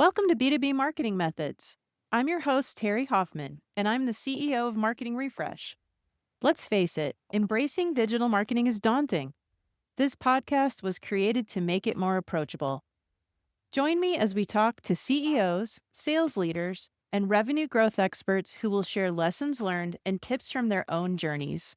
Welcome to B2B Marketing Methods. I'm your host, Terri Hoffman, and I'm the CEO of Marketing Refresh. Let's face it, embracing digital marketing is daunting. This podcast was created to make it more approachable. Join me as we talk to CEOs, sales leaders, and revenue growth experts who will share lessons learned and tips from their own journeys.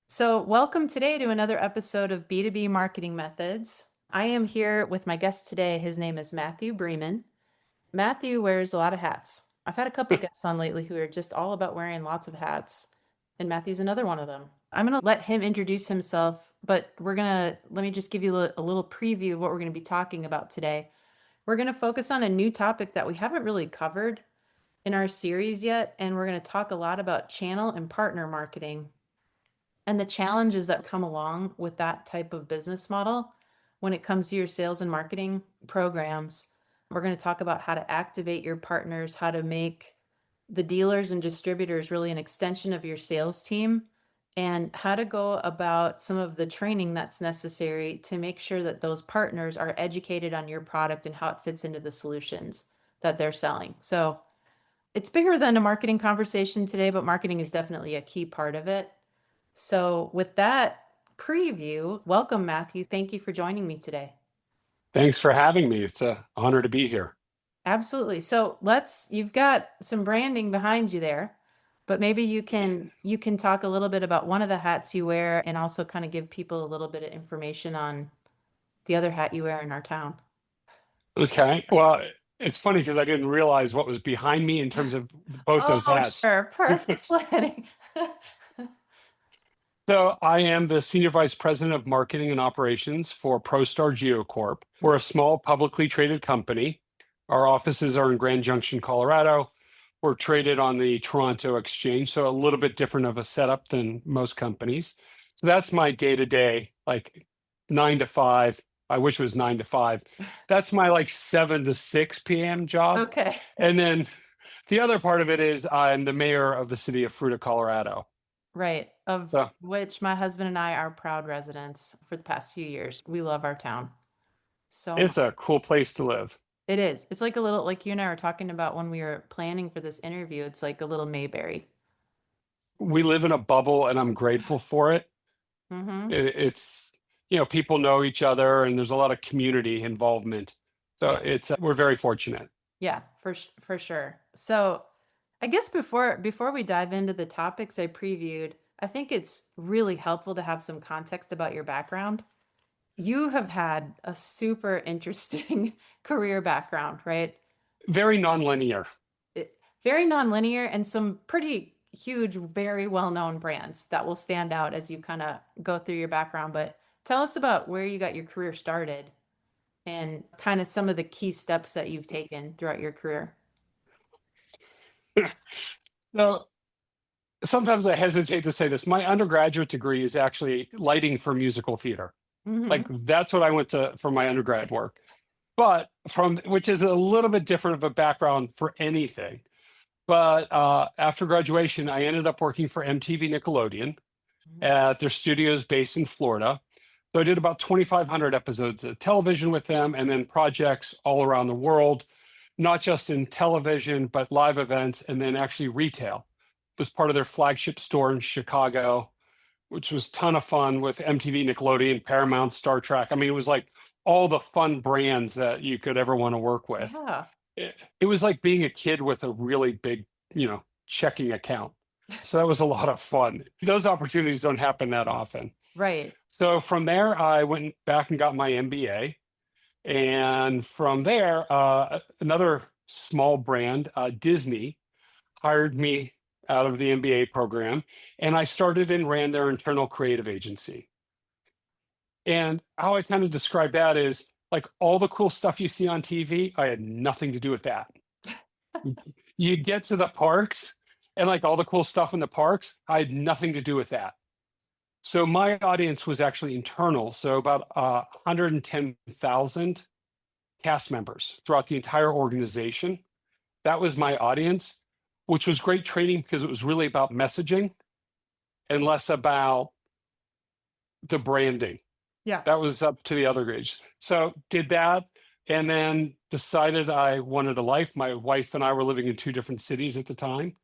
So, welcome today to another episode of B2B Marketing Methods. I am here with my guest today. His name is Matthew Breman. Matthew wears a lot of hats. I've had a couple guests on lately who are just all about wearing lots of hats, and Matthew's another one of them. I'm going to let him introduce himself, but let me just give you a little preview of what we're going to be talking about today. We're going to focus on a new topic that we haven't really covered in our series yet, and we're going to talk a lot about channel and partner marketing and the challenges that come along with that type of business model when it comes to your sales and marketing programs. We're going to talk about how to activate your partners, how to make the dealers and distributors really an extension of your sales team, and how to go about some of the training that's necessary to make sure that those partners are educated on your product and how it fits into the solutions that they're selling. So it's bigger than a marketing conversation today, but marketing is definitely a key part of it. So with that preview, welcome, Matthew. Thank you for joining me today. Thanks for having me. It's an honor to be here. Absolutely. So you've got some branding behind you there, but maybe you can talk a little bit about one of the hats you wear and also kind of give people a little bit of information on the other hat you wear in our town. Okay. Well, it's funny because I didn't realize what was behind me in terms of both those hats. Sure. Perfect planning. So I am the Senior Vice President of Marketing and Operations for ProStar GeoCorp. We're a small publicly traded company. Our offices are in Grand Junction, Colorado. We're traded on the Toronto Exchange, so a little bit different of a setup than most companies. So that's my day-to-day, like 9 to 5. I wish it was 9 to 5. That's my like 7 to 6 p.m. job. Okay. And then the other part of it is I'm the mayor of the city of Fruita, Colorado. Right. Of which my husband and I are proud residents for the past few years. We love our town. So it's a cool place to live. It is. It's like a little, like you and I were talking about when we were planning for this interview, it's like a little Mayberry. We live in a bubble and I'm grateful for it. Mm-hmm. It's, people know each other and there's a lot of community involvement. So we're very fortunate. Yeah, for sure. So I guess before we dive into the topics I previewed, I think it's really helpful to have some context about your background. You have had a super interesting career background, right? Very nonlinear. Very nonlinear and some pretty huge, very well-known brands that will stand out as you kind of go through your background. But tell us about where you got your career started and kind of some of the key steps that you've taken throughout your career. So sometimes I hesitate to say this. My undergraduate degree is actually lighting for musical theater. Mm-hmm. Like that's what I went to for my undergrad work. But which is a little bit different of a background for anything. But after graduation, I ended up working for MTV Nickelodeon at their studios based in Florida. So I did about 2,500 episodes of television with them and then projects all around the world, not just in television, but live events and then actually retail. It was part of their flagship store in Chicago, which was a ton of fun with MTV, Nickelodeon, Paramount, Star Trek. I mean, it was like all the fun brands that you could ever want to work with. Yeah. It was like being a kid with a really big, checking account. So that was a lot of fun. Those opportunities don't happen that often. Right. So from there, I went back and got my MBA. And from there, another small brand, Disney, hired me out of the MBA program. And I started and ran their internal creative agency. And how I kind of describe that is like all the cool stuff you see on TV, I had nothing to do with that. You get to the parks and like all the cool stuff in the parks, I had nothing to do with that. So my audience was actually internal. So about 110,000 cast members throughout the entire organization. That was my audience, which was great training because it was really about messaging and less about the branding. Yeah. That was up to the other grades. So did that and then decided I wanted a life. My wife and I were living in two different cities at the time.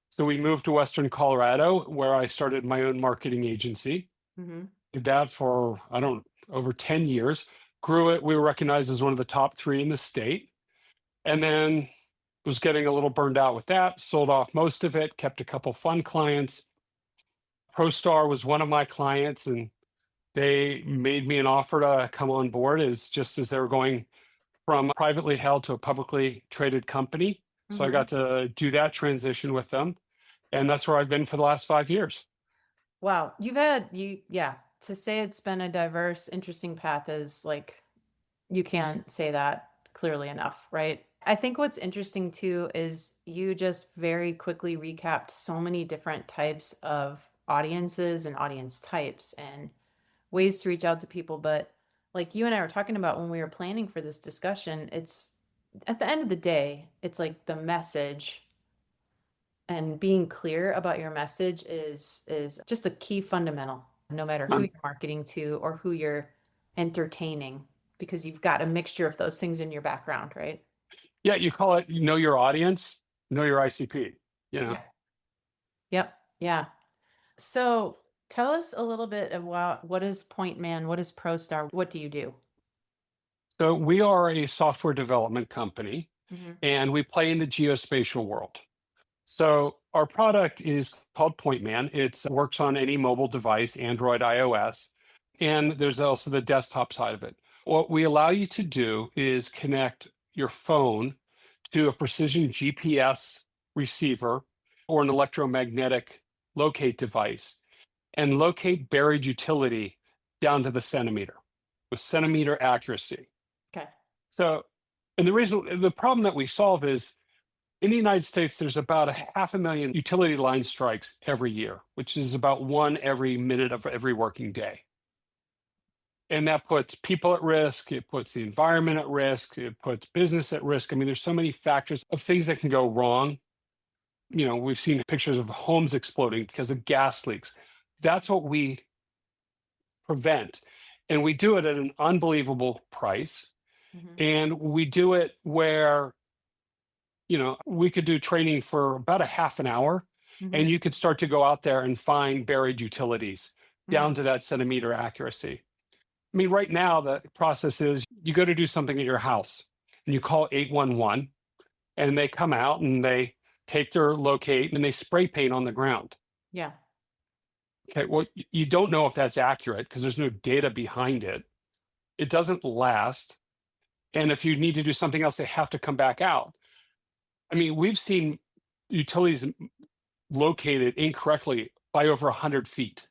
So we moved to Western Colorado where I started my own marketing agency. Hmm. Did that for, I don't over 10 years. Grew it. We were recognized as one of the top three in the state. And then was getting a little burned out with that, sold off most of it, kept a couple fun clients. ProStar was one of my clients, and they made me an offer to come on board as just as they were going from privately held to a publicly traded company. So I Hmm. got to do that transition with them. And that's where I've been for the last 5 years. Wow. Yeah, to say it's been a diverse, interesting path is like, you can't say that clearly enough, right? I think what's interesting too is you just very quickly recapped so many different types of audiences and audience types and ways to reach out to people. But like you and I were talking about when we were planning for this discussion, it's at the end of the day, it's like the message and being clear about your message is just a key fundamental, no matter who Um, you're marketing to or who you're entertaining, because you've got a mixture of those things in your background, right? yeah, you call it know your audience, know your ICP, you know. Yeah. Yep. Yeah. So tell us a little bit about what is Point Man, what is ProStar, what do you do? So we are a software development company Hmm. and we play in the geospatial world. So our product is called Point Man. It works on any mobile device, Android, iOS, and there's also the desktop side of it. What we allow you to do is connect your phone to a precision GPS receiver or an electromagnetic locate device and locate buried utility down to the centimeter with centimeter accuracy. Okay. So, and the problem that we solve is in the United States, there's about 500,000 utility line strikes every year, which is about one every minute of every working day. And that puts people at risk. It puts the environment at risk. It puts business at risk. I mean, there's so many factors of things that can go wrong. You know, we've seen pictures of homes exploding because of gas leaks. That's what we prevent. And we do it at an unbelievable price. Hmm. And we do it where we could do training for about a half an hour Hmm. and you could start to go out there and find buried utilities Hmm. down to that centimeter accuracy. I mean, right now, the process is you go to do something at your house and you call 811 and they come out and they take their locate and they spray paint on the ground. Yeah. Okay, well, you don't know if that's accurate because there's no data behind it. It doesn't last. And if you need to do something else, they have to come back out. I mean, we've seen utilities located incorrectly by over 100 feet,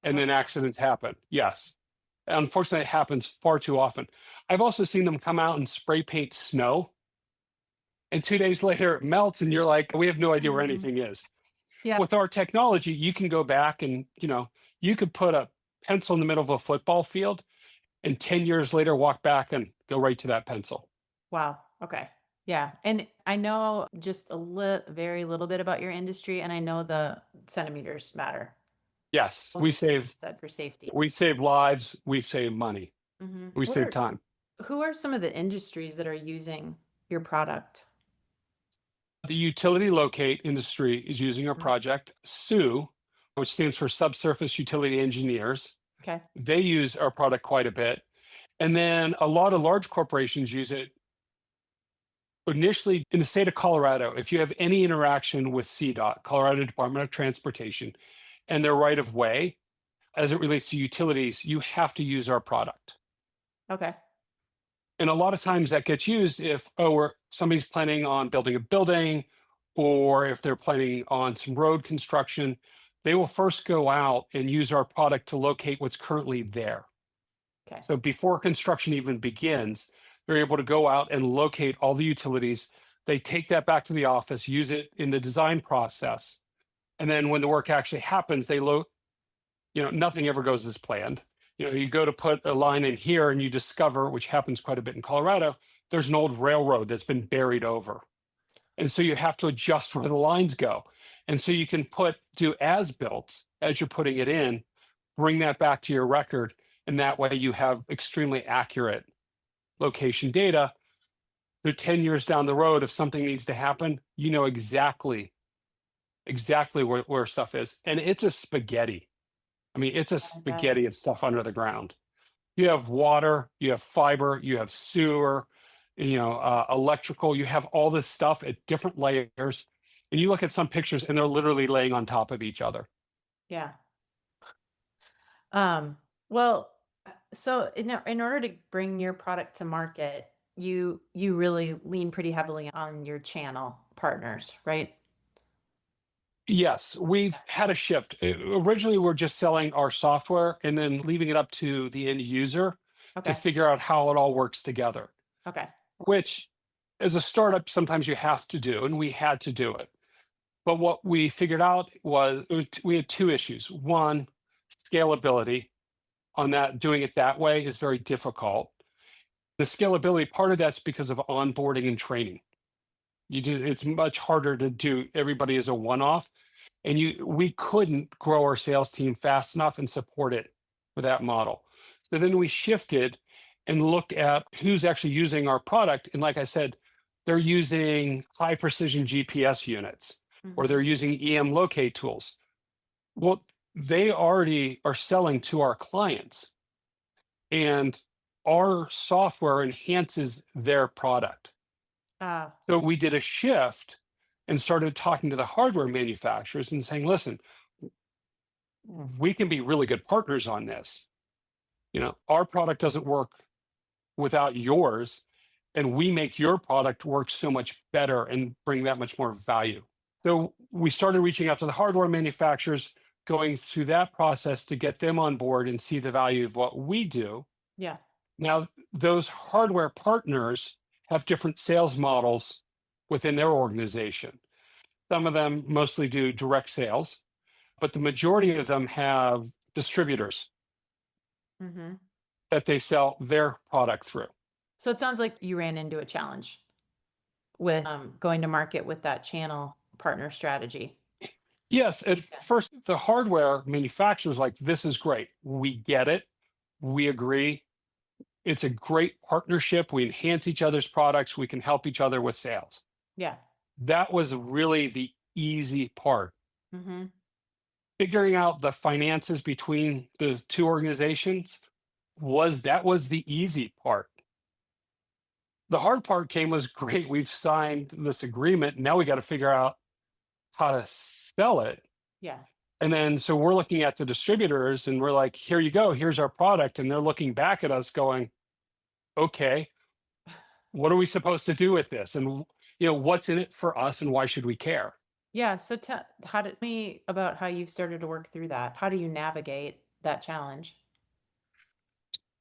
and Oh, then accidents happen. Yes. Unfortunately, it happens far too often. I've also seen them come out and spray paint snow, and 2 days later it melts, and you're like, we have no idea where mhm. anything is. Yeah. With our technology, you can go back and, you could put a pencil in the middle of a football field, and 10 years later, walk back and go right to that pencil. Wow. Okay. Yeah. And I know just very little bit about your industry, and I know the centimeters matter. Yes, Like you said, for safety. we save lives, we save money, Hmm. we save time. Who are some of the industries that are using your product? The utility locate industry is using our Mhm. project. SUE, which stands for Subsurface Utility Engineers, Okay. they use our product quite a bit. And then a lot of large corporations use it initially in the state of Colorado. If you have any interaction with CDOT, Colorado Department of Transportation, and their right of way as it relates to utilities, you have to use our product. Okay. And a lot of times that gets used if, or somebody's planning on building a building, or if they're planning on some road construction, they will first go out and use our product to locate what's currently there. Okay. So before construction even begins, they're able to go out and locate all the utilities. They take that back to the office, use it in the design process. And then when the work actually happens, nothing ever goes as planned. You go to put a line in here and you discover, which happens quite a bit in Colorado, there's an old railroad that's been buried over. And so you have to adjust where the lines go. And so you can do as built as you're putting it in bring that back to your record. And that way you have extremely accurate location data. So 10 years down the road, if something needs to happen, you know exactly where stuff is. And it's a spaghetti. I mean, it's a I bet. spaghetti of stuff under the ground. You have water, you have fiber, you have sewer, electrical, you have all this stuff at different layers. And you look at some pictures and they're literally laying on top of each other. Yeah. Well, so in order to bring your product to market, you really lean pretty heavily on your channel partners, right? Yes, we've had a shift. Originally, we're just selling our software and then leaving it up to the end user to Okay. figure out how it all works together, Okay. which as a startup, sometimes you have to do, and we had to do it. But what we figured out was, we had two issues. One, scalability on that, doing it that way is very difficult. The scalability, part of that's because of onboarding and training. It's much harder to do everybody as a one-off. And we couldn't grow our sales team fast enough and support it for that model. So then we shifted and looked at who's actually using our product. And like I said, they're using high precision GPS units or Mhm. they're using EM locate tools. Well, they already are selling to our clients, and our software enhances their product. Uh, So we did a shift and started talking to the hardware manufacturers and saying, listen, we can be really good partners on this. Our product doesn't work without yours, and we make your product work so much better and bring that much more value. So we started reaching out to the hardware manufacturers, going through that process to get them on board and see the value of what we do. yeah. Now, those hardware partners have different sales models within their organization. Some of them mostly do direct sales, but the majority of them have distributors Mhm. that they sell their product through. So it sounds like you ran into a challenge with going to market with that channel partner strategy. Yes, at first, the hardware manufacturers like, this is great. We get it. We agree. It's a great partnership. We enhance each other's products. We can help each other with sales. Yeah. That was really the easy part. Mhm. Figuring out the finances between the two organizations was the easy part. The hard part came was, great, we've signed this agreement. Now we got to figure out how to sell it. Yeah. And then so we're looking at the distributors and we're like, here you go, here's our product. And they're looking back at us going, okay, what are we supposed to do with this? And what's in it for us and why should we care? Yeah, so how did me about how you've started to work through that? How do you navigate that challenge?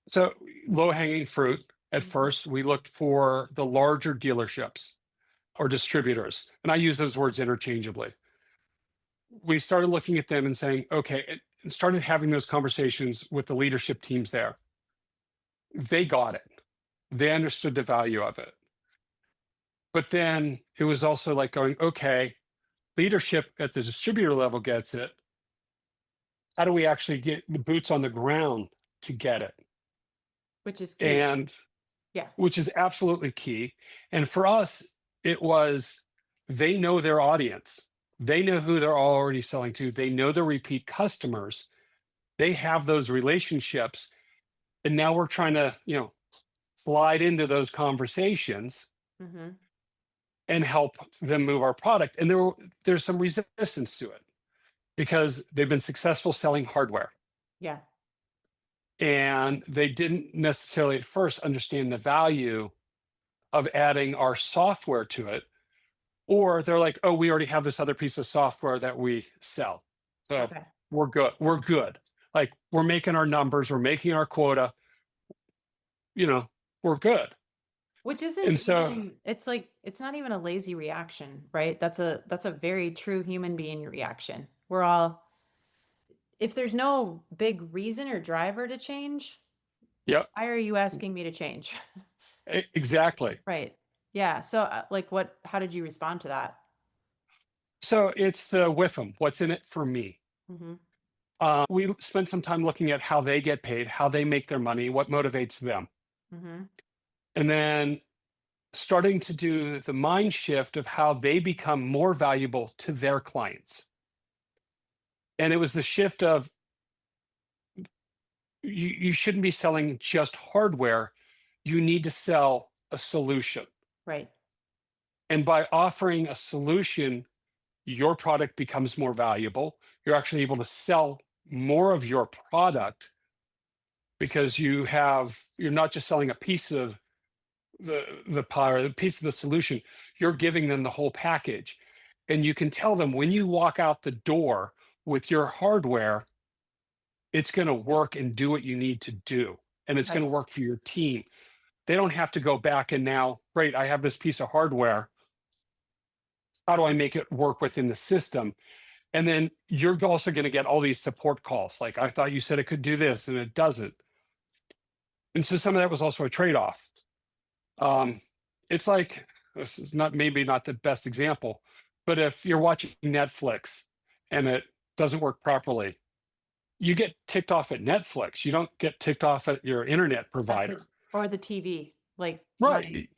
So low hanging fruit at Mhm. first, we looked for the larger dealerships or distributors. And I use those words interchangeably. We started looking at them and saying, okay, and started having those conversations with the leadership teams there. They got it. They understood the value of it. But then it was also like going, okay, leadership at the distributor level gets it. How do we actually get the boots on the ground to get it? Which is key. And Yeah. which is absolutely key. And for us, it was, they know their audience. They know who they're already selling to. They know the repeat customers. They have those relationships. And now we're trying to, slide into those conversations Mhm. and help them move our product. And there's some resistance to it because they've been successful selling hardware. Yeah. And they didn't necessarily at first understand the value of adding our software to it. Or they're like, oh, we already have this other piece of software that we sell. So Okay. we're good. We're good. Like, we're making our numbers, we're making our quota, we're good. Which isn't And so, even it's like it's not even a lazy reaction, right? That's a very true human being reaction. We're all if there's no big reason or driver to change, yep, why are you asking me to change? exactly. Right. Yeah. So like how did you respond to that? So it's the with them. What's in it for me? Mhm. We spent some time looking at how they get paid, how they make their money, what motivates them. Mm-hmm. And then starting to do the mind shift of how they become more valuable to their clients. And it was the shift of you shouldn't be selling just hardware. You need to sell a solution. Right. And by offering a solution, your product becomes more valuable. You're actually able to sell more of your product because you're not just selling a piece of the pie or the piece of the solution. You're giving them the whole package. And you can tell them when you walk out the door with your hardware, it's going to work and do what you need to do. And it's going Right. to work for your team. They don't have to go back and now, great, I have this piece of hardware. How do I make it work within the system? And then you're also going to get all these support calls. Like, I thought you said it could do this and it doesn't. And so some of that was also a trade-off. It's like, this is maybe not the best example, but if you're watching Netflix and it doesn't work properly, you get ticked off at Netflix. You don't get ticked off at your internet provider. Or the TV. Like, Right.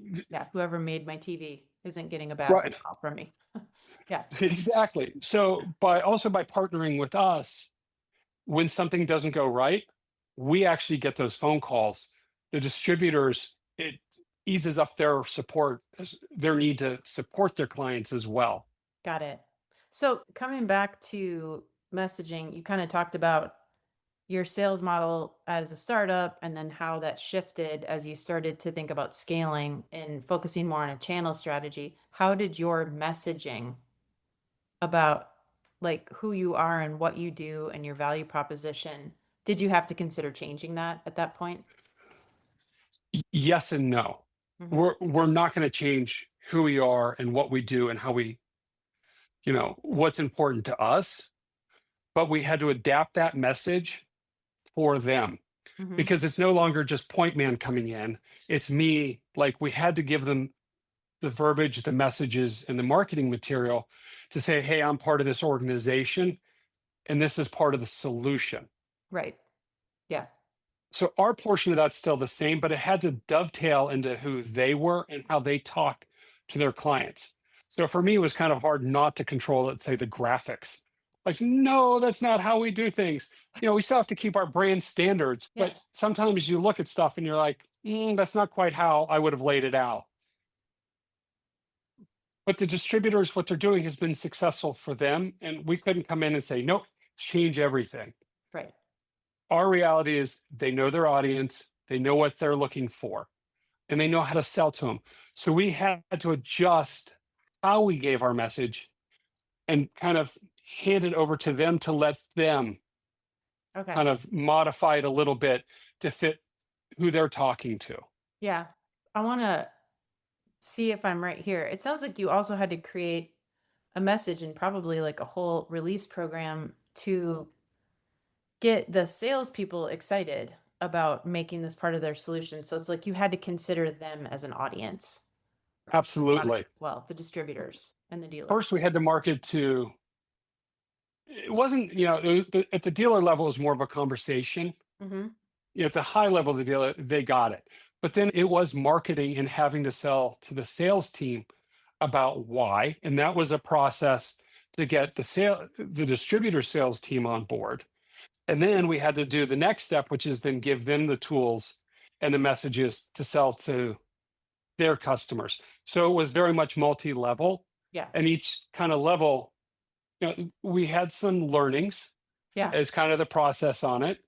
whoever made my TV isn't getting a bad Right. phone call from me. Yeah. Exactly. So by partnering with us, when something doesn't go right, we actually get those phone calls. The distributors, it eases up their their need to support their clients as well. Got it. So coming back to messaging, you kind of talked about your sales model as a startup and then how that shifted as you started to think about scaling and focusing more on a channel strategy. How did your messaging about like who you are and what you do and your value proposition, did you have to consider changing that at that point? Yes and no. Hmm. We're not going to change who we are and what we do and how we, what's important to us, but we had to adapt that message for them Hmm. because it's no longer just point man coming in. It's me. Like, we had to give them the verbiage, the messages, and the marketing material to say, hey, I'm part of this organization and this is part of the solution. Right. Yeah. So our portion of that's still the same, but it had to dovetail into who they were and how they talk to their clients. So for me, it was kind of hard not to control, let's say, the graphics. Like, no, that's not how we do things. We still have to keep our brand standards, Yeah. but sometimes you look at stuff and you're like, that's not quite how I would have laid it out. But the distributors, what they're doing has been successful for them. And we couldn't come in and say, nope, change everything. Right. Our reality is they know their audience, they know what they're looking for, and they know how to sell to them. So we had to adjust how we gave our message and kind of hand it over to them to let them Okay. kind of modify it a little bit to fit who they're talking to. Yeah. I want to see if I'm right here. It sounds like you also had to create a message and probably like a whole release program to get the salespeople excited about making this part of their solution. So it's like you had to consider them as an audience. Absolutely. Well, the distributors and the dealers. First, we had to market to, it wasn't, at the dealer level, it was more of a conversation. Hmm. At the high level of the dealer, they got it. But then it was marketing and having to sell to the sales team about why. And that was a process to get the distributor sales team on board. And then we had to do the next step, which is then give them the tools and the messages to sell to their customers. So it was very much multi-level. Yeah. And each kind of level, we had some learnings Yeah. as kind of the process on it.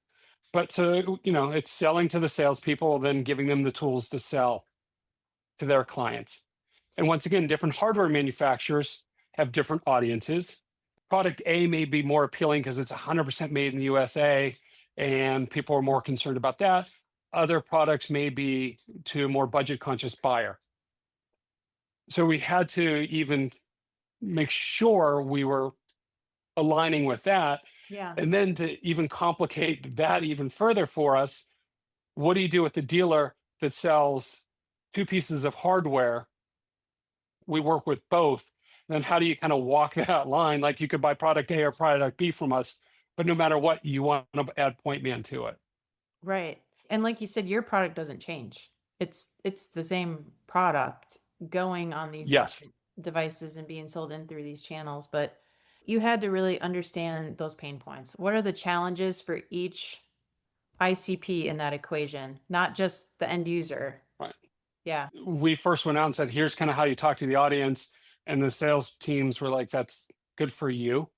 But so, it's selling to the salespeople, then giving them the tools to sell to their clients. And once again, different hardware manufacturers have different audiences. Product A may be more appealing because it's 100% made in the USA and people are more concerned about that. Other products may be to a more budget conscious buyer. So we had to even make sure we were aligning with that. Yeah. And then to even complicate that even further for us, what do you do with the dealer that sells two pieces of hardware? We work with both. Then how do you kind of walk that line? Like, you could buy product A or product B from us. but no matter what, you want to add point man to it. Right. And like you said, your product doesn't change. It's the same product going on these Yes. different devices and being sold in through these channels, but you had to really understand those pain points. What are the challenges for each ICP in that equation, not just the end user? Right. Yeah. We first went out and said, here's kind of how you talk to the audience. And the sales teams were like, that's good for you.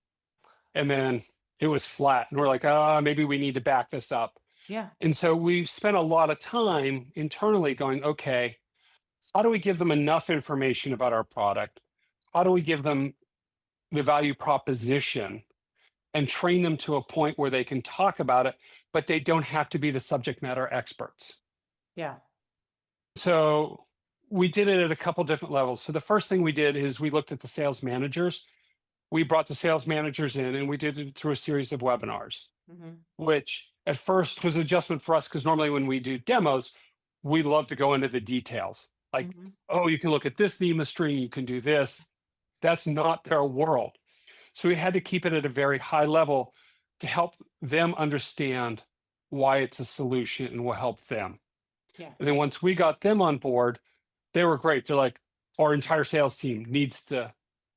And then it was flat. And we're like, maybe we need to back this up. Yeah. And so we spent a lot of time internally going, okay, how do we give them enough information about our product? How do we give them the value proposition and train them to a point where they can talk about it, but they don't have to be the subject matter experts? Yeah. So we did it at a couple different levels. So the first thing we did is we looked at the sales managers. We brought the sales managers in and we did it through a series of webinars, Mm-hmm. which at first was an adjustment for us because normally when we do demos, we love to go into the details. Like, Mm-hmm. oh, you can look at this NEMA string, you can do this. That's not their world. So we had to keep it at a very high level to help them understand why it's a solution and will help them. Yeah. And then once we got them on board, they were great. They're like, our entire sales team needs to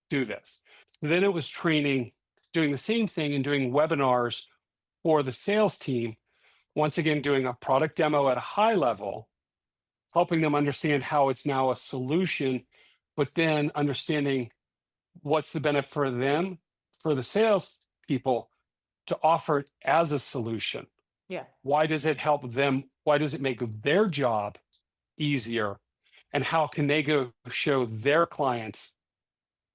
do this. So then it was training, doing the same thing and doing webinars for the sales team. Once again, doing a product demo at a high level, helping them understand how it's now a solution, but then understanding what's the benefit for them, for the sales people to offer it as a solution. Yeah. Why does it help them? Why does it make their job easier? And how can they go show their clients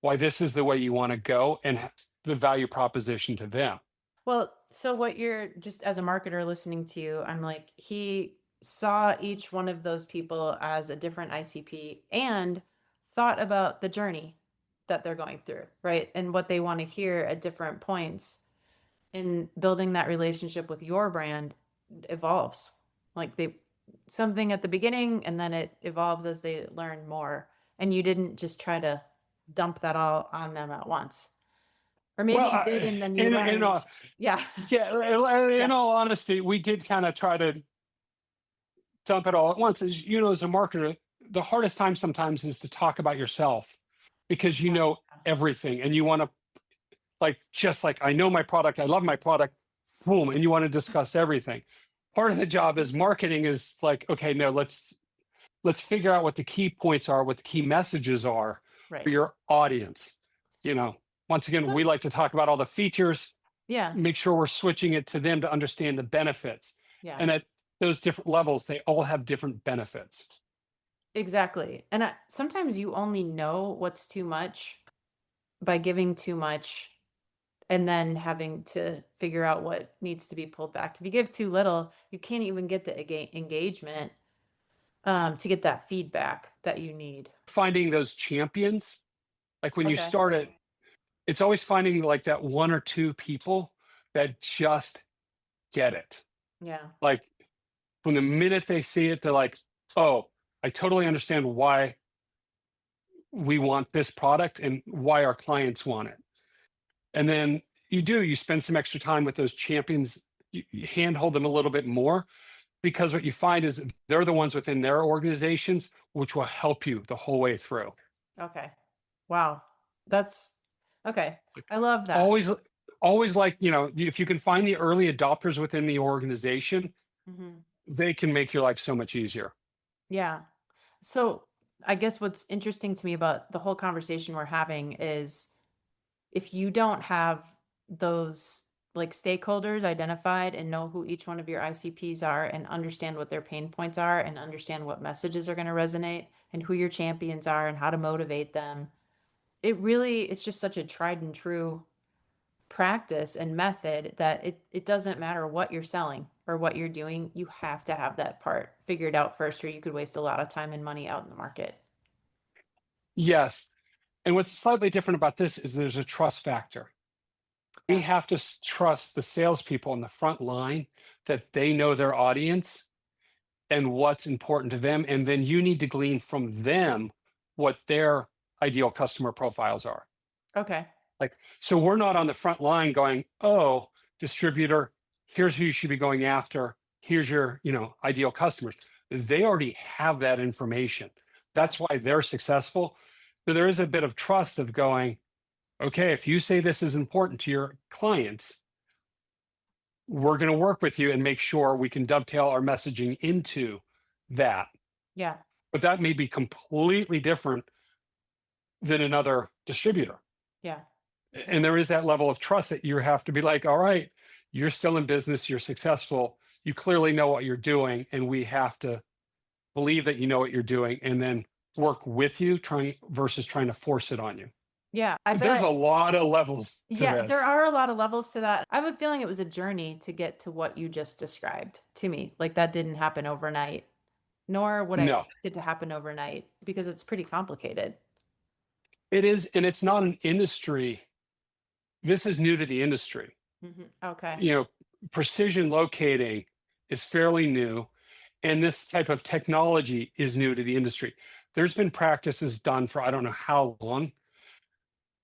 why this is the way you want to go and the value proposition to them? Well, so what you're just as a marketer listening to you, I'm like, he saw each one of those people as a different ICP and thought about the journey that they're going through, right? And what they want to hear at different points in building that relationship with your brand evolves. Like something at the beginning and then it evolves as they learn more. And you didn't just try to dump that all on them at once. Or maybe Well, you did and then you in learned. Yeah. yeah, Yeah. in all honesty, we did kind of try to dump it all at once. As you know, as a marketer, the hardest time sometimes is to talk about yourself because you know everything and you want to just like I know my product, I love my product, boom, and you want to discuss everything. Part of the job as marketing is like, okay, no, let's figure out what the key points are, what the key messages are for Right. your audience. You know, once again, we like to talk about all the features, Yeah. make sure we're switching it to them to understand the benefits. Yeah. And at those different levels, they all have different benefits. Exactly. And sometimes you only know what's too much by giving too much and then having to figure out what needs to be pulled back. If you give too little, you can't even get the engagement to get that feedback that you need. Finding those champions, like when you Okay. start it, it's always finding like that one or two people that just get it. Yeah. Like from the minute they see it, they're like, oh, I totally understand why we want this product and why our clients want it. And then you spend some extra time with those champions, you handhold them a little bit more because what you find is they're the ones within their organizations which will help you the whole way through. Okay. Wow. That's okay. I love that. Always like, if you can find the early adopters within the organization, Mm-hmm. they can make your life so much easier. Yeah. So I guess what's interesting to me about the whole conversation we're having is if you don't have those like stakeholders identified and know who each one of your ICPs are and understand what their pain points are and understand what messages are going to resonate and who your champions are and how to motivate them, it's just such a tried and true practice and method that it doesn't matter what you're selling or what you're doing. You have to have that part figured out first, or you could waste a lot of time and money out in the market. Yes. And what's slightly different about this is there's a trust factor. We Yeah. have to trust the salespeople on the front line that they know their audience and what's important to them. And then you need to glean from them what their ideal customer profiles are. Okay. So we're not on the front line going, oh, distributor, here's who you should be going after, here's your, ideal customers. They already have that information. That's why they're successful. So there is a bit of trust of going, okay, if you say this is important to your clients, we're going to work with you and make sure we can dovetail our messaging into that. Yeah. But that may be completely different than another distributor. Yeah. And there is that level of trust that you have to be like, all right, you're still in business, you're successful, you clearly know what you're doing, and we have to believe that you know what you're doing and then work with you versus trying to force it on you. Yeah. I feel There's like, a lot of levels to yeah, there this. are a lot of levels to that. I have a feeling it was a journey to get to what you just described to me. Like that didn't happen overnight, nor would I No, expect it to happen overnight because it's pretty complicated. it is, and it's not an industry. This is new to the industry. Okay. You know, precision locating is fairly new, and this type of technology is new to the industry. There's been practices done for I don't know how long.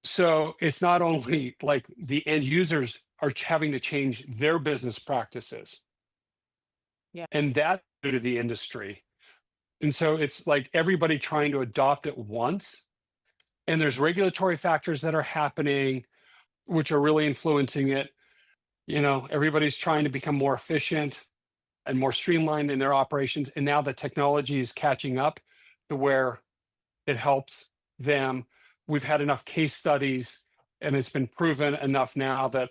So it's not only like the end users are having to change their business practices, Yeah. and that's new to the industry. And so it's like everybody trying to adopt it once. And there's regulatory factors that are happening, which are really influencing it. Everybody's trying to become more efficient and more streamlined in their operations. And now the technology is catching up to where it helps them. We've had enough case studies and it's been proven enough now that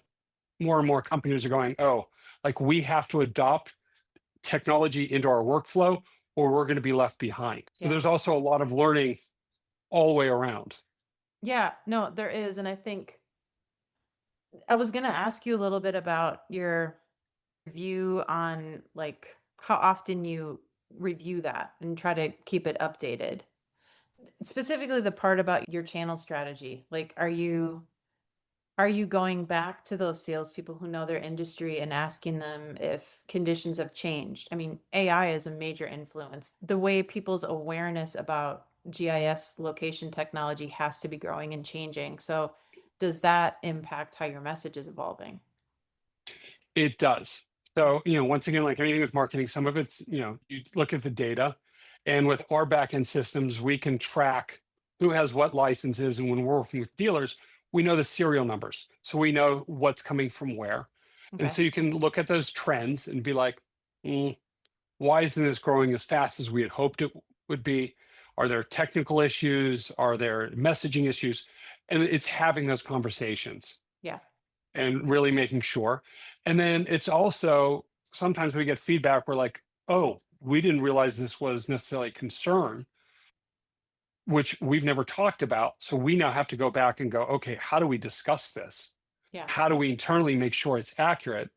more and more companies are going, oh, like we have to adopt technology into our workflow or we're going to be left behind. So Yeah. there's also a lot of learning all the way around. Yeah. No, there is. And I think I was going to ask you a little bit about your view on like how often you review that and try to keep it updated. Specifically the part about your channel strategy. Like are you going back to those salespeople who know their industry and asking them if conditions have changed? I mean, AI is a major influence. The way people's awareness about GIS location technology has to be growing and changing. So does that impact how your message is evolving? It does. So, once again, like anything with marketing, some of it's, you look at the data, and with our backend systems, we can track who has what licenses. And when we're working with dealers, we know the serial numbers. So we know what's coming from where. And Okay. so you can look at those trends and be like, why isn't this growing as fast as we had hoped it would be? Are there technical issues? Are there messaging issues? And it's having those conversations Yeah. and really making sure. And then it's also sometimes we get feedback. We're like, oh, we didn't realize this was necessarily a concern, which we've never talked about. So we now have to go back and go, okay, how do we discuss this? Yeah. How do we internally make sure it's accurate?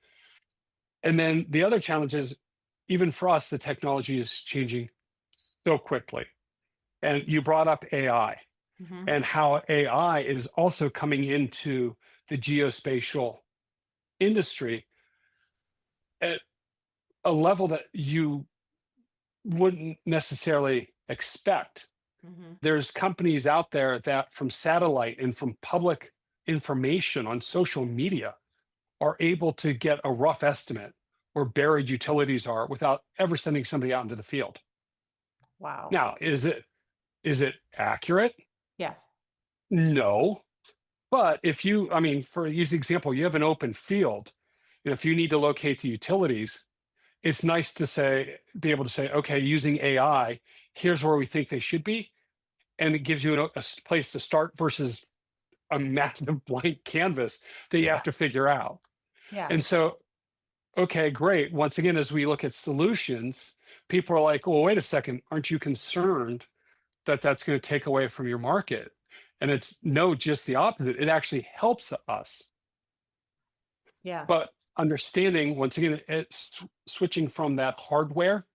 And then the other challenge is, even for us, the technology is changing so quickly. And you brought up AI Hmm. and how AI is also coming into the geospatial industry at a level that you wouldn't necessarily expect. Hmm. There's companies out there that from satellite and from public information on social media are able to get a rough estimate where buried utilities are without ever sending somebody out into the field. Wow. Now, is it accurate? Yeah. No. But I mean, for easy example, you have an open field. If you need to locate the utilities, it's nice to be able to say, okay, using AI, here's where we think they should be. And it gives you a place to start versus a massive blank canvas that you have to figure out. Yeah. And so, okay, great. Once again, as we look at solutions, people are like, well, wait a second, aren't you concerned that that's going to take away from your market? And it's no, just the opposite. It actually helps us. Yeah. But understanding, once again, it's switching from that hardware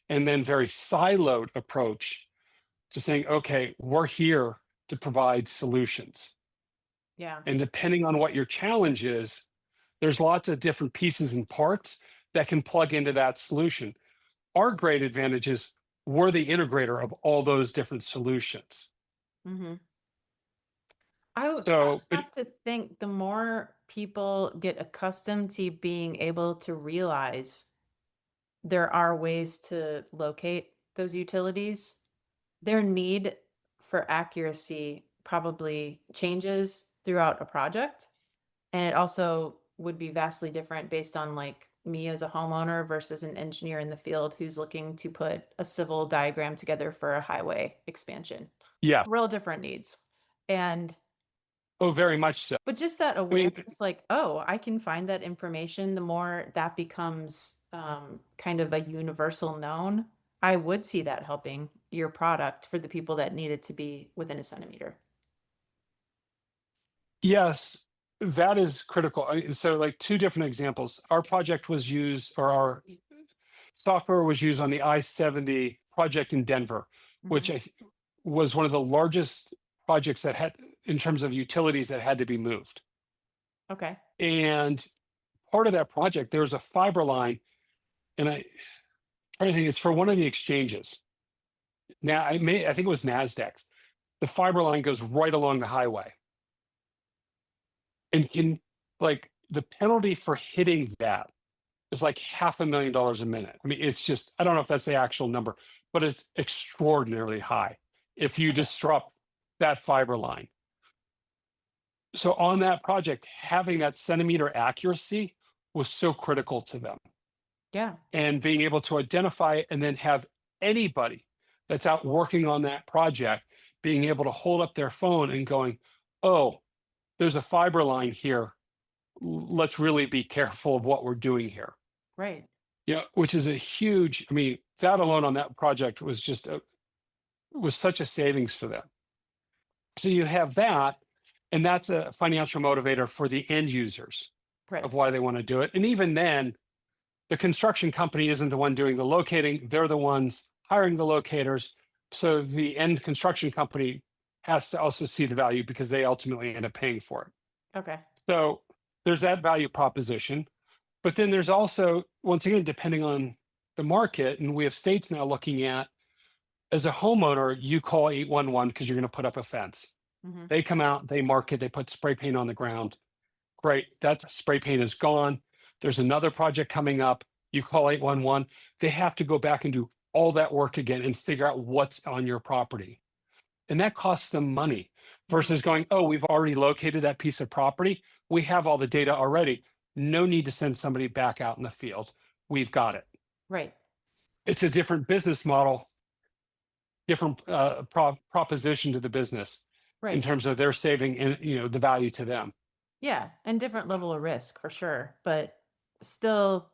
and then very siloed approach to saying, okay, we're here to provide solutions. Yeah. And depending on what your challenge is, there's lots of different pieces and parts that can plug into that solution. Our great advantage is we're the integrator of all those different solutions. Hmm. I would So, have to think the more people get accustomed to being able to realize there are ways to locate those utilities, their need for accuracy probably changes throughout a project. And it also would be vastly different based on like me as a homeowner versus an engineer in the field who's looking to put a civil diagram together for a highway expansion. Yeah. Real different needs. And Oh, very much so. but just that I mean, awareness, like, oh, I can find that information, the more that becomes kind of a universal known, I would see that helping your product for the people that need it to be within a centimeter. yes, that is critical. So, like two different examples. Our project was used, or our software was used on the I-70 project in Denver, which Mhm. was one of the largest projects that had, in terms of utilities, that had to be moved. Okay. And part of that project, there was a fiber line, and trying to think, it's for one of the exchanges. Now, I think it was NASDAQ. The fiber line goes right along the highway, and can like the penalty for hitting that is like $500,000 a minute. I mean, it's just, I don't know if that's the actual number, but it's extraordinarily high if you Okay. disrupt that fiber line. So on that project, having that centimeter accuracy was so critical to them, Yeah. and being able to identify it and then have anybody that's out working on that project being able to hold up their phone and going, oh, there's a fiber line here. Let's really be careful of what we're doing here. Right. Yeah, which is a huge, I mean, that alone on that project was was such a savings for them. So you have that, and that's a financial motivator for the end users Right. of why they want to do it. And even then, the construction company isn't the one doing the locating, they're the ones hiring the locators. So the end construction company has to also see the value because they ultimately end up paying for it. Okay. So there's that value proposition. But then there's also, once again, depending on the market, and we have states now looking at, as a homeowner, you call 811 because you're going to put up a fence. Hmm. They come out, they mark it, they put spray paint on the ground. Great, that spray paint is gone. There's another project coming up. You call 811. They have to go back and do all that work again and figure out what's on your property. And that costs them money versus going, oh, we've already located that piece of property. We have all the data already. No need to send somebody back out in the field. We've got it. Right. It's a different business model, different proposition to the business in Right. terms of their saving and the value to them. Yeah. And different level of risk for sure, but still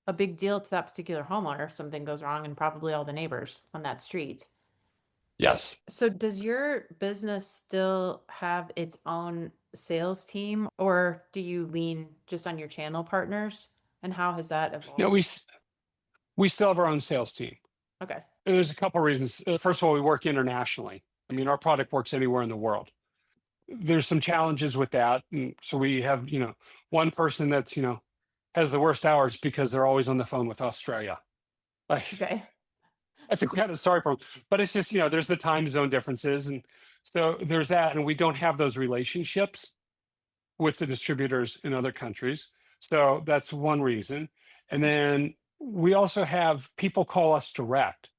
a big deal to that particular homeowner if something goes wrong and probably all the neighbors on that street. Yes. So does your business still have its own sales team or do you lean just on your channel partners? And how has that No, evolved? we still have our own sales team. Okay. And there's a couple of reasons. First of all, we work internationally. I mean, our product works anywhere in the world. There's some challenges with that. And so we have, one person that's, has the worst hours because they're always on the phone with Australia. Like, Okay. I feel kind of sorry for them, but it's just, there's the time zone differences. And so there's that. And we don't have those relationships with the distributors in other countries. So that's one reason. And then we also have people call us direct.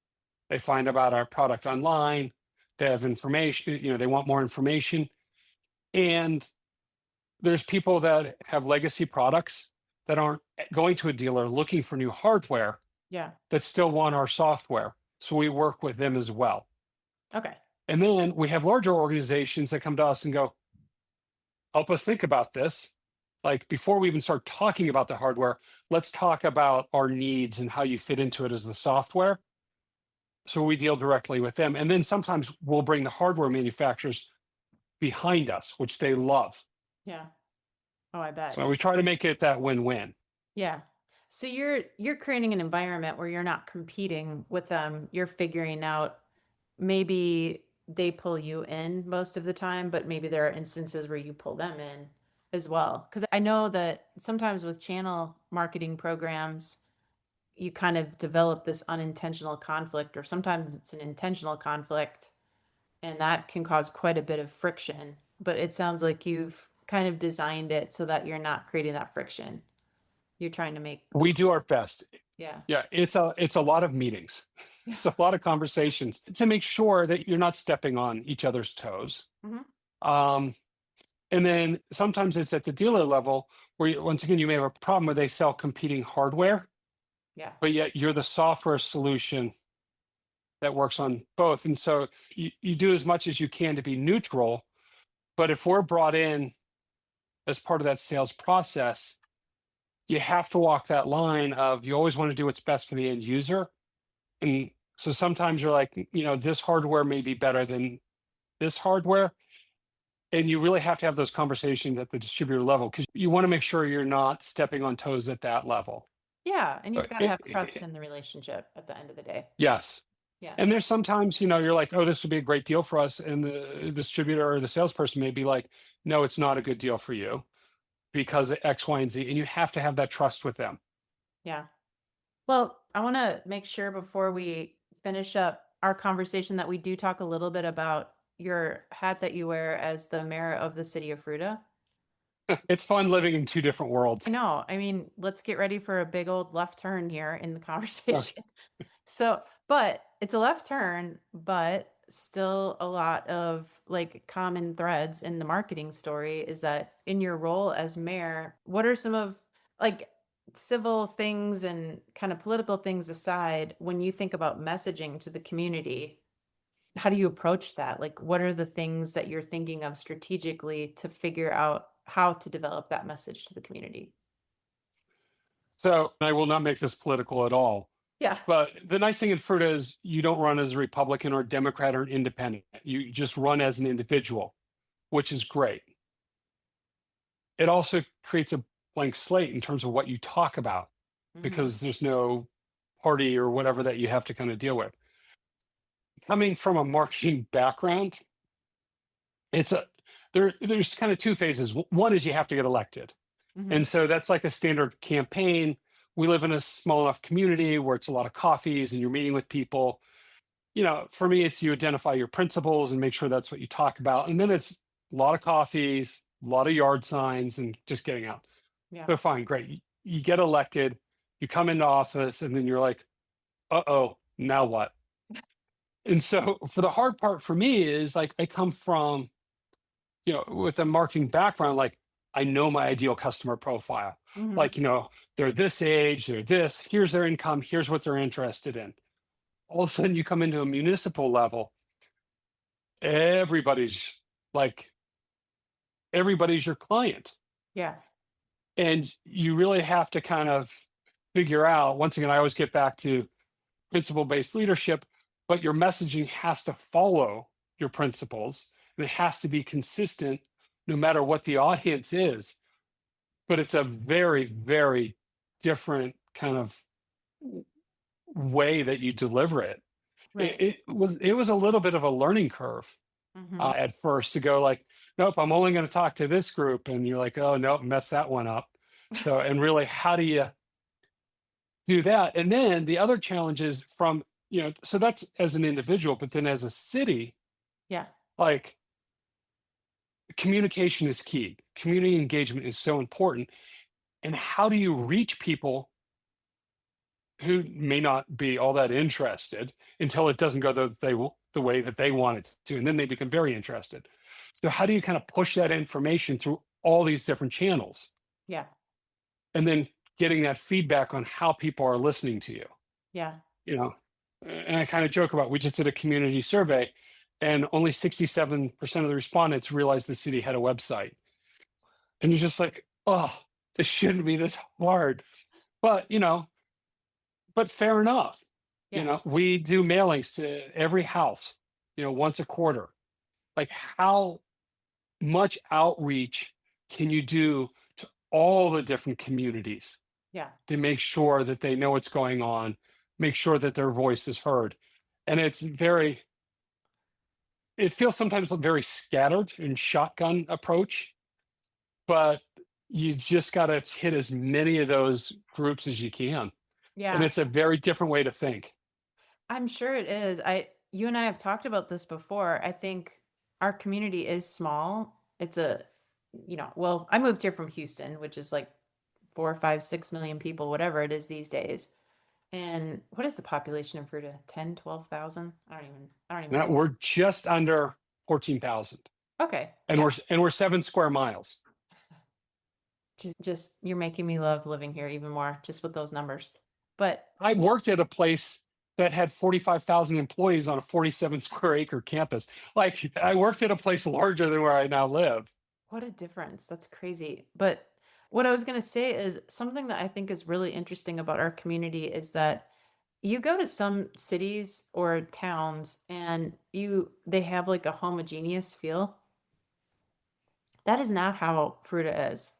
They find about our product online. They have information, they want more information. And there's people that have legacy products that aren't going to a dealer looking for new hardware Yeah. that still want our software. So we work with them as well. Okay. And then we have larger organizations that come to us and go, help us think about this. Like before we even start talking about the hardware, let's talk about our needs and how you fit into it as the software. So we deal directly with them. And then sometimes we'll bring the hardware manufacturers behind us, which they love. Yeah. Oh, I bet. So we try to make it that win-win. Yeah. So you're creating an environment where you're not competing with them. You're figuring out maybe they pull you in most of the time, but maybe there are instances where you pull them in as well. Because I know that sometimes with channel marketing programs, you kind of develop this unintentional conflict, or sometimes it's an intentional conflict, and that can cause quite a bit of friction. But it sounds like you've kind of designed it so that you're not creating that friction. You're trying to make We do our best. yeah. Yeah, it's a lot of meetings. Yeah. It's a lot of conversations to make sure that you're not stepping on each other's toes. Hmm. Um, and then sometimes it's at the dealer level where once again you may have a problem where they sell competing hardware, Yeah. but yet you're the software solution that works on both. And so you do as much as you can to be neutral. But if we're brought in as part of that sales process, you have to walk that line of you always want to do what's best for the end user. And so sometimes you're like, this hardware may be better than this hardware. And you really have to have those conversations at the distributor level because you want to make sure you're not stepping on toes at that level. Yeah. And you've got to It- have trust it- in the relationship at the end of the day. yes. Yeah. And there's sometimes, you're like, oh, this would be a great deal for us. And the distributor or the salesperson may be like, no, it's not a good deal for you because of X, Y, and Z. And you have to have that trust with them. Yeah. Well, I want to make sure before we finish up our conversation that we do talk a little bit about your hat that you wear as the mayor of the city of Fruita. It's fun living in two different worlds. I know. I mean, let's get ready for a big old left turn here in the Okay. conversation. So, but it's a left turn, but still a lot of like common threads in the marketing story is that in your role as mayor, what are some of like civil things and kind of political things aside, when you think about messaging to the community, how do you approach that? Like, what are the things that you're thinking of strategically to figure out how to develop that message to the community? So I will not make this political at all. Yeah. But the nice thing in Fruita is you don't run as a Republican or Democrat or an independent. You just run as an individual, which is great. It also creates a blank slate in terms of what you talk about Hmm. because there's no party or whatever that you have to kind of deal with. Coming from a marketing background, it's a there's kind of two phases. One is you have to get elected. Hmm. And so that's like a standard campaign. We live in a small enough community where it's a lot of coffees and you're meeting with people. For me, it's you identify your principles and make sure that's what you talk about. And then it's a lot of coffees, a lot of yard signs, and just getting out. Yeah. So fine, great. You get elected, you come into office, and then you're like, uh-oh, now what? And so for the hard part for me is like I come from, with a marketing background, like I know my ideal customer profile. Hmm. Like, they're this age, they're this, here's their income, here's what they're interested in. All of a sudden you come into a municipal level, everybody's like, everybody's your client. Yeah. And you really have to kind of figure out, once again, I always get back to principle based leadership, but your messaging has to follow your principles and it has to be consistent no matter what the audience is. But it's a very, very different kind of way that you deliver it. Right. It was a little bit of a learning curve Hmm. at first to go like, nope, I'm only going to talk to this group, and you're like, oh nope, mess that one up. So, and really, how do you do that? And then the other challenges from so that's as an individual, but then as a city, Yeah. like communication is key. Community engagement is so important. And how do you reach people who may not be all that interested until it doesn't go the way that they want it to, and then they become very interested. So how do you kind of push that information through all these different channels, Yeah. and then getting that feedback on how people are listening to you? Yeah. You know, and I kind of joke about we just did a community survey, and only 67% of the respondents realized the city had a website, and you're just like, oh, this shouldn't be this hard, but but fair enough. Yeah. We do mailings to every house, once a quarter. Like, how much outreach can you do to all the different communities Yeah. to make sure that they know what's going on, make sure that their voice is heard? And it feels sometimes very scattered and shotgun approach, but you just got to hit as many of those groups as you can. And Yeah. it's a very different way to think. I'm sure it is. You and I have talked about this before. I think our community is small. It's a well, I moved here from Houston, which is like 4, 5, 6 million people, whatever it is these days. And what is the population of Fruita? 10, 12,000? I don't even Now know. we're just under 14,000, Okay. and Yeah. we're 7 square miles. Just you're making me love living here even more just with those numbers. But I worked at a place that had 45,000 employees on a 47 square acre campus. Like I worked at a place larger than where I now live. what a difference. That's crazy. But what I was going to say is something that I think is really interesting about our community is that you go to some cities or towns and they have like a homogeneous feel. That is not how Fruita is,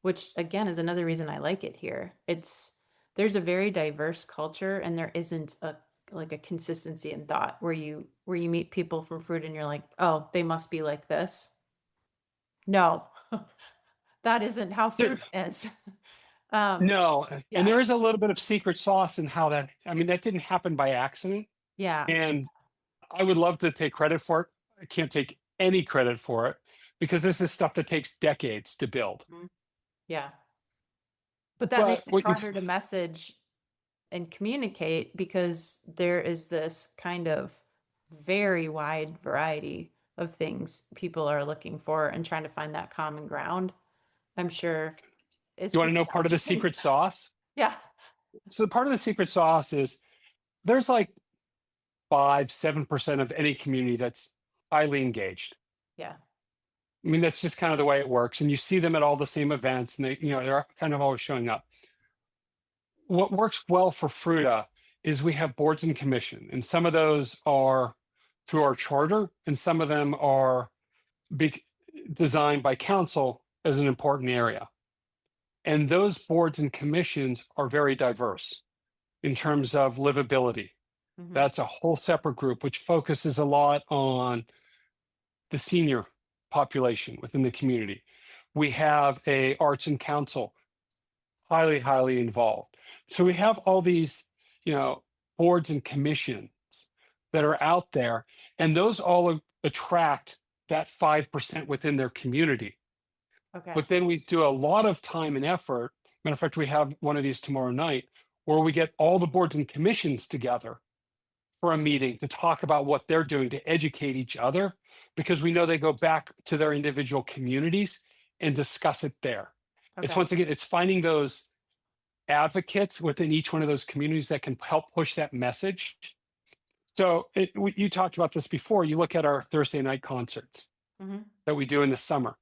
which again is another reason I like it here. There's a very diverse culture and there isn't a consistency in thought where you meet people from Fruita and you're like, "Oh, they must be like this." No. That isn't how There, fruit is. Um, no, and yeah, there is a little bit of secret sauce in how that. I mean, that didn't happen by accident, yeah, and I would love to take credit for it. I can't take any credit for it because this is stuff that takes decades to build. mhm, yeah. But that But makes it what you harder to message and communicate because there is this kind of very wide variety of things people are looking for and trying to find that common ground. I'm sure is you want to pretty know part of the challenging. secret sauce? Yeah, So part of the secret sauce is there's like 5, 7% of any community that's highly engaged. yeah, I mean, that's just kind of the way it works. And you see them at all the same events and they're kind of always showing up. What works well for Fruita is we have boards and commission, and some of those are through our charter, and some of them are be- designed by council as an important area. And those boards and commissions are very diverse in terms of livability. hmm, That's a whole separate group, which focuses a lot on the senior population within the community. We have a arts and council, highly involved. So we have all these, you know, boards and commissions that are out there, and those all attract that 5% within their community. okay, But then we do a lot of time and effort. Matter of fact, we have one of these tomorrow night where we get all the boards and commissions together for a meeting to talk about what they're doing to educate each other because we know they go back to their individual communities and discuss it there. It's okay, once again, it's finding those advocates within each one of those communities that can help push that message. So you talked about this before. You look at our Thursday night concerts hmm. that we do in the summer.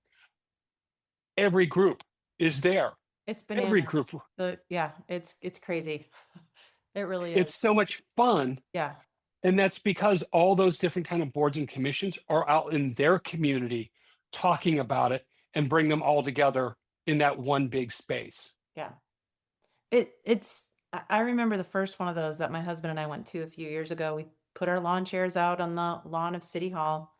Every group is there. It's Every group. bananas. Yeah, it's crazy. It really It's is. so much fun. Yeah, And that's because all those different kind of boards and commissions are out in their community talking about it and bring them all together in that one big space. yeah. I remember the first one of those that my husband and I went to a few years ago. We put our lawn chairs out on the lawn of City Hall.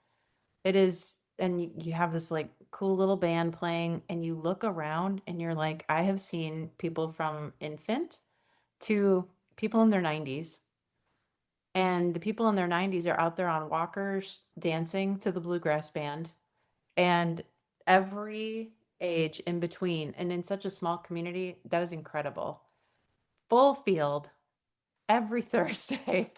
It is, and you have this like cool little band playing, and you look around and you're like, I have seen people from infant to people in their 90s. And the people in their 90s are out there on walkers dancing to the bluegrass band. And every age in between, and in such a small community, that is incredible. Full field every Thursday.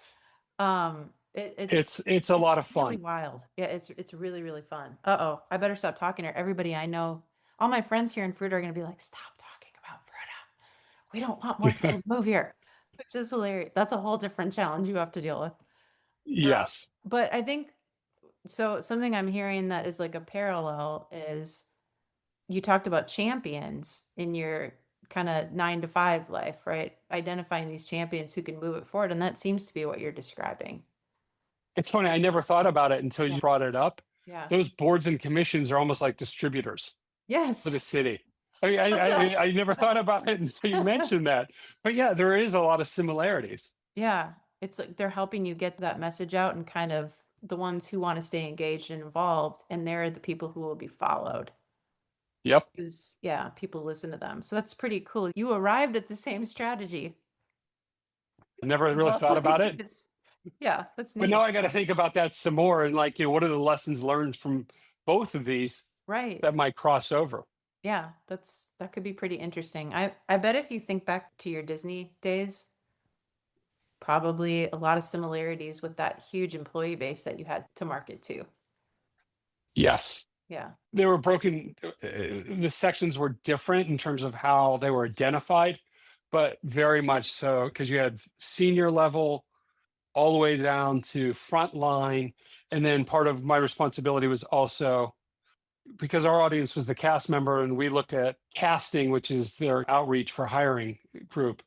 It's a It's lot of really fun. wild. Yeah, it's really really fun. Uh-oh, I better stop talking here. Everybody I know, all my friends here in Fruita are gonna be like, stop talking about Fruita. We don't want more people to move here, which is hilarious. That's a whole different challenge you have to deal with. Yes. But I think so. Something I'm hearing that is like a parallel is you talked about champions in your kind of 9 to 5 life, right? Identifying these champions who can move it forward. And that seems to be what you're describing. It's funny. I never thought about it until Yeah. you brought it up. Yeah. Those boards and commissions are almost like distributors for Yes. the city. I mean, That's us. I never thought about it until you mentioned that. But yeah, there is a lot of similarities. Yeah. It's like they're helping you get that message out and kind of the ones who want to stay engaged and involved. And they're the people who will be followed. Yep. Because, yeah, people listen to them. So that's pretty cool. You arrived at the same strategy I never in really both thought about it. places. Yeah, that's But now neat. I got to think about that some more and like, what are the lessons learned from both of these? Right. that might cross over. Yeah, that could be pretty interesting. I bet if you think back to your Disney days, probably a lot of similarities with that huge employee base that you had to market to. Yes. Yeah. They were broken. The sections were different in terms of how they were identified, but very much so because you had senior level all the way down to front line. And then part of my responsibility was also because our audience was the cast member and we looked at casting, which is their outreach for hiring group.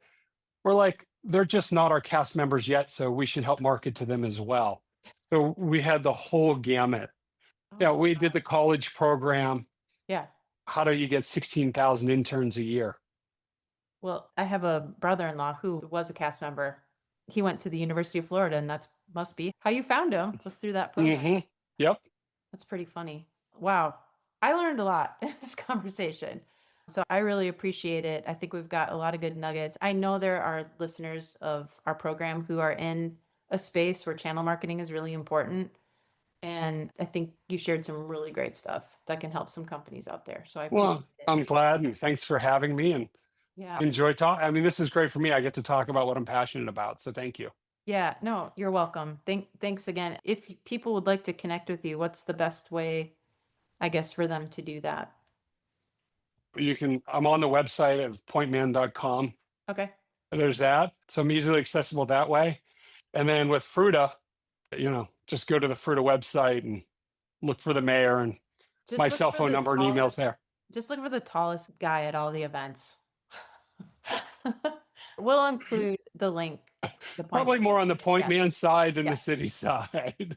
We're like, they're just not our cast members yet, so we should help market to them as well. So we had the whole gamut. Oh Yeah, my we did the gosh. college program. Yeah. How do you get 16,000 interns a year? Well, I have a brother-in-law who was a cast member. He went to the University of Florida, and that's must be how you found him was through that program. Yep. That's pretty funny. Wow. I learned a lot in this conversation. So I really appreciate it. I think we've got a lot of good nuggets. I know there are listeners of our program who are in a space where channel marketing is really important. And I think you shared some really great stuff that can help some companies out there. So I appreciate Well, it. I'm glad and thanks for having me and Yeah. enjoy talking. I mean, this is great for me. I get to talk about what I'm passionate about. So thank you. Yeah, no, you're welcome. Thanks again. If people would like to connect with you, what's the best way, I guess, for them to do that? I'm on the website of pointman.com. Okay. There's that. So I'm easily accessible that way. And then with Fruita, just go to the Fruita website and look for the mayor and Just my look cell for phone the number and emails tallest, there. just look for the tallest guy at all the events. We'll include the link to the point. Probably more on the point Yeah. man side than Yeah. the city side.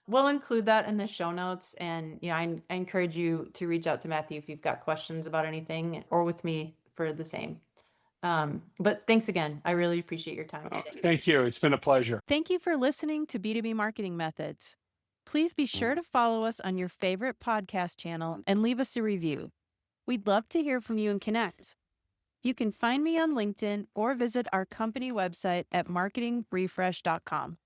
We'll include that in the show notes. And I encourage you to reach out to Matthew if you've got questions about anything, or with me for the same. But thanks again. I really appreciate your time today. Thank you. It's been a pleasure. Thank you for listening to B2B Marketing Methods. Please be sure to follow us on your favorite podcast channel and leave us a review. We'd love to hear from you and connect. You can find me on LinkedIn or visit our company website at marketingrefresh.com.